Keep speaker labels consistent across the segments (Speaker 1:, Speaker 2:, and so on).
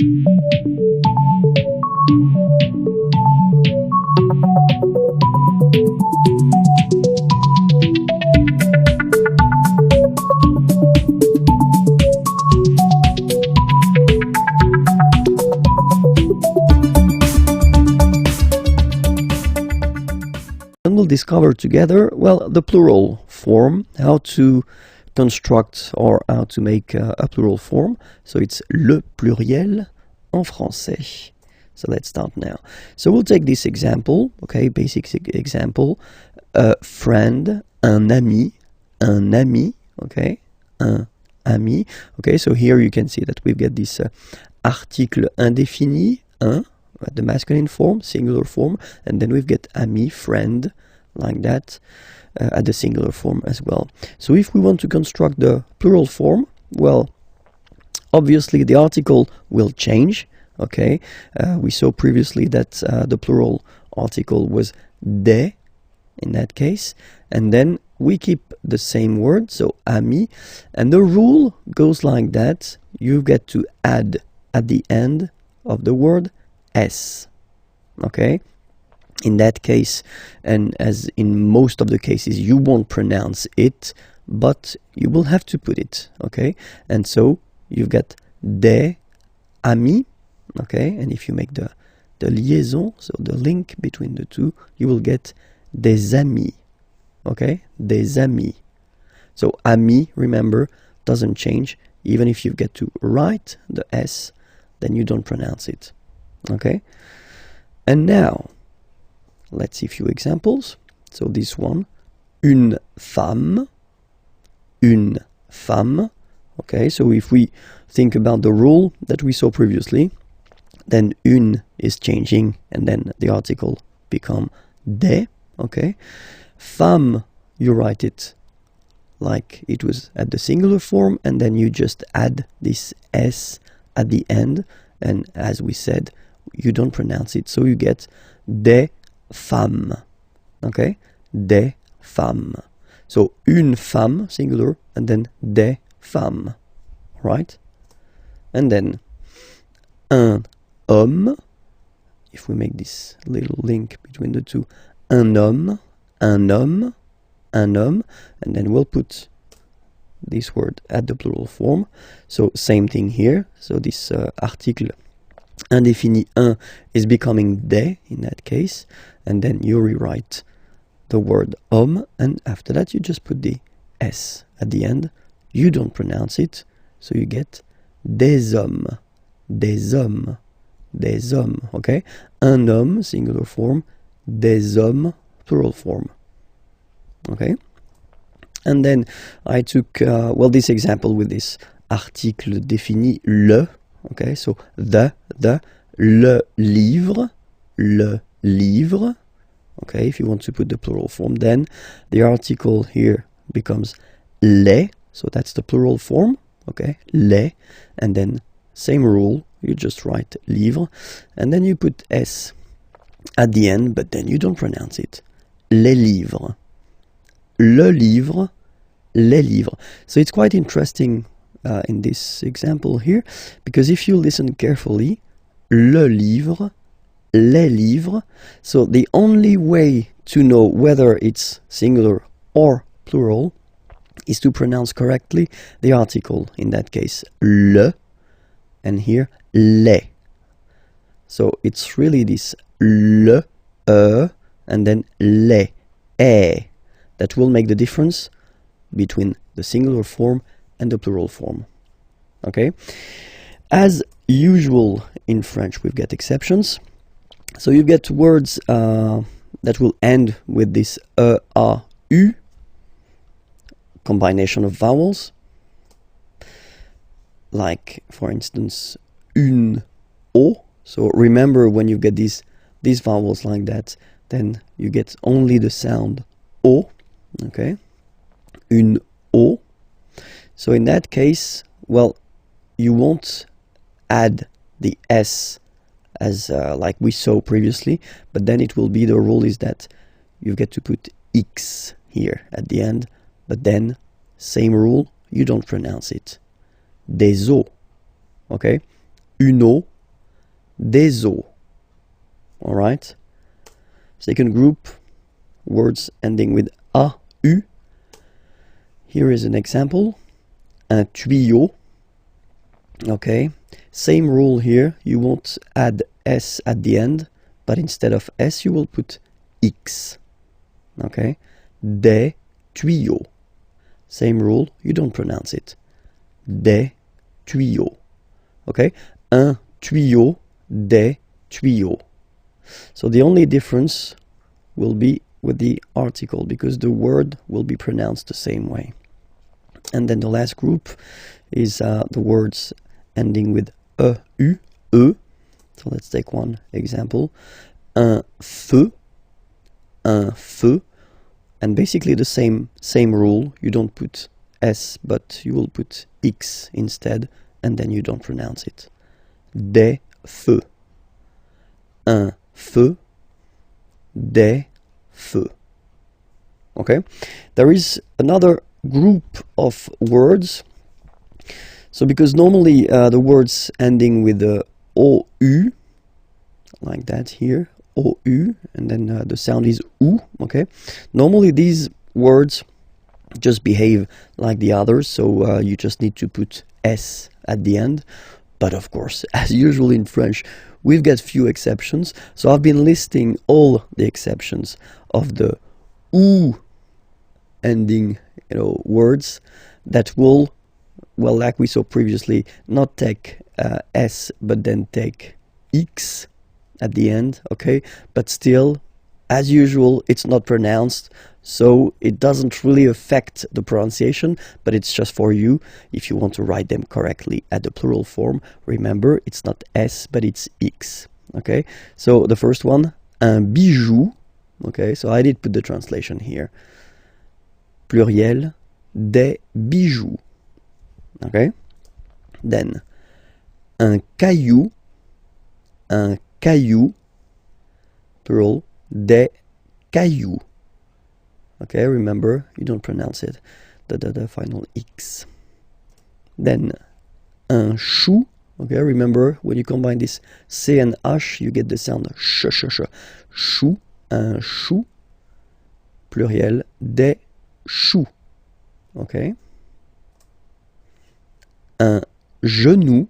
Speaker 1: And we'll discover together, well, the plural form, how to construct or how to make a plural form. So it's le pluriel en français. So let's start now. So we'll take this example, okay, basic example. A friend, un ami, okay, un ami. Okay, so here you can see that we've got this article indéfini, un, at the masculine form, singular form, and then we've got ami, friend, like that, at the singular form as well. So if we want to construct the plural form, well, obviously the article will change, okay? We saw previously that the plural article was des, in that case, and then we keep the same word, so ami, and the rule goes like that. You get to add at the end of the word S, okay? In that case, and as in most of the cases, you won't pronounce it, but you will have to put it, okay? And so you've got des amis, okay? And if you make the liaison, so the link between the two, you will get des amis, okay? Des amis. So ami, remember, doesn't change. Even if you get to write the S, then you don't pronounce it. Okay, and now let's see a few examples. So this one, une femme. Okay, so if we think about the rule that we saw previously, then une is changing and then the article become des. Okay, femme, you write it like it was at the singular form, and then you just add this S at the end, and as we said, you don't pronounce it, so you get des femmes, okay? Des femmes. So une femme, singular, and then des femmes, right? And then un homme, if we make this little link between the two, un homme, and then we'll put this word at the plural form. So same thing here, so this article indéfini un is becoming des in that case, and then you rewrite the word homme, and after that you just put the S at the end. You don't pronounce it, so you get des hommes, okay? Un homme, singular form, des hommes, plural form, okay? And then I took, well, this example with this article défini le, okay, so le livre, okay, if you want to put the plural form, then the article here becomes les, so that's the plural form, okay, les, and then same rule, you just write livre, and then you put S at the end, but then you don't pronounce it, les livres, le livre, les livres. So it's quite interesting in this example here, because if you listen carefully, le livre, les livres, so the only way to know whether it's singular or plural is to pronounce correctly the article, in that case le, and here les. So it's really this le, and then les, that will make the difference between the singular form and the plural form, okay? As usual in French, we've got exceptions. So you get words that will end with this a, u, combination of vowels, like for instance une, o. So remember, when you get these vowels like that, then you get only the sound o, okay? Une o. So in that case, well, you won't add the S as like we saw previously, but then it will be, the rule is that you get to put X here at the end, but then same rule, you don't pronounce it. Des os, okay? une eau, des eaux. Alright? Second group, words ending with a, u. Here is an example. Un tuyau. Okay, same rule here. You won't add s at the end, but instead of s you will put x. Okay, des tuyaux. Same rule, you don't pronounce it. Des tuyaux. Okay, un tuyau, des tuyaux. So the only difference will be with the article, because the word will be pronounced the same way. And then the last group is the words ending with e. So let's take one example. Un feu, and basically the same rule. You don't put s, but you will put x instead, and then you don't pronounce it. Des feux, un feu, des feux. Okay, there is another group of words. So because normally the words ending with the ou, like that here, ou, and then the sound is u, okay? Normally these words just behave like the others, so you just need to put s at the end. But of course, as usual in French, we've got few exceptions. So I've been listing all the exceptions of the ou ending, words that will, well, like we saw previously, not take s, but then take x at the end, okay? But still, as usual, it's not pronounced, so it doesn't really affect the pronunciation, but it's just for you if you want to write them correctly at the plural form. Remember, it's not s, but it's x, okay? So the first one, un bijou, okay? So I did put the translation here. Pluriel, des bijoux. Okay? Then, un caillou, plural, des cailloux. Okay, remember, you don't pronounce it, the final x. Then, un chou, okay, remember, when you combine this c and h, you get the sound sh. Chou, un chou, pluriel, des choux. Okay? Un genou,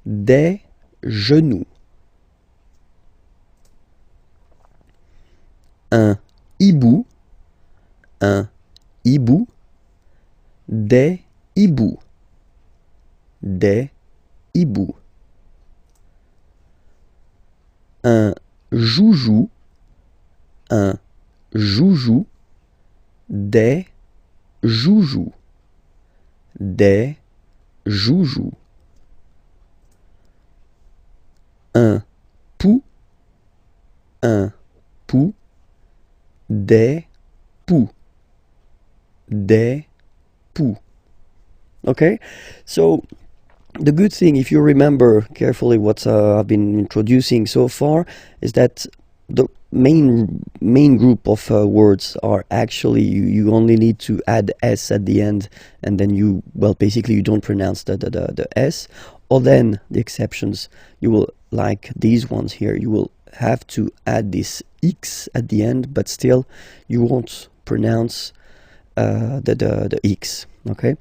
Speaker 1: des genoux. Un hibou, des hiboux. Des hiboux. Un joujou, des joujous. Des joujous. Un pou, des poux. Des poux. Okay, so the good thing, if you remember carefully what I've been introducing so far, is that the main group of words are actually you only need to add s at the end, and then you basically you don't pronounce the s. Or then the exceptions, you will, like these ones here, you will have to add this x at the end, but still you won't pronounce the x. Okay,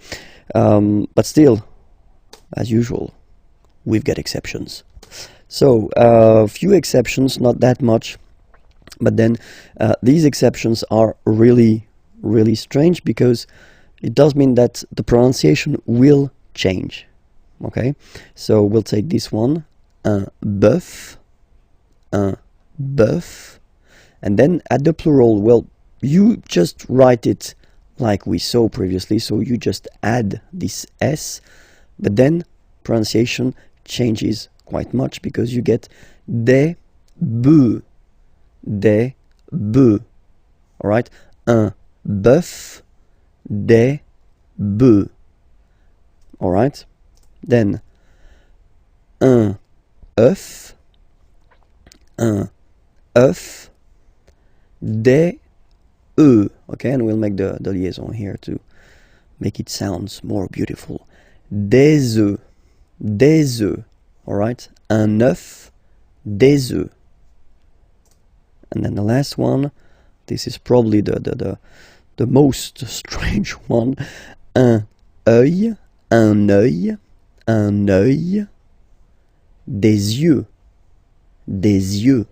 Speaker 1: but still, as usual, we've got exceptions. So a few exceptions, not that much, but then these exceptions are really strange, because it does mean that the pronunciation will change. Okay, so we'll take this one, un bœuf, and then at the plural, well, you just write it like we saw previously, so you just add this s, but then pronunciation changes quite much, because you get des bœufs, all right? Un bœuf, des bœufs, all right? Then un œuf, des œufs, okay? And we'll make the liaison here to make it sound more beautiful. des œufs, des œufs. All right, un œuf, des œufs. And then the last one, this is probably the most strange one. Un œil, un œil, un œil, des yeux, des yeux,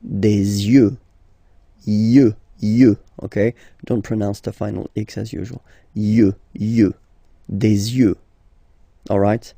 Speaker 1: des yeux, yeux, yeux, okay? Don't pronounce the final X as usual. Yeux, yeux, des yeux, all right?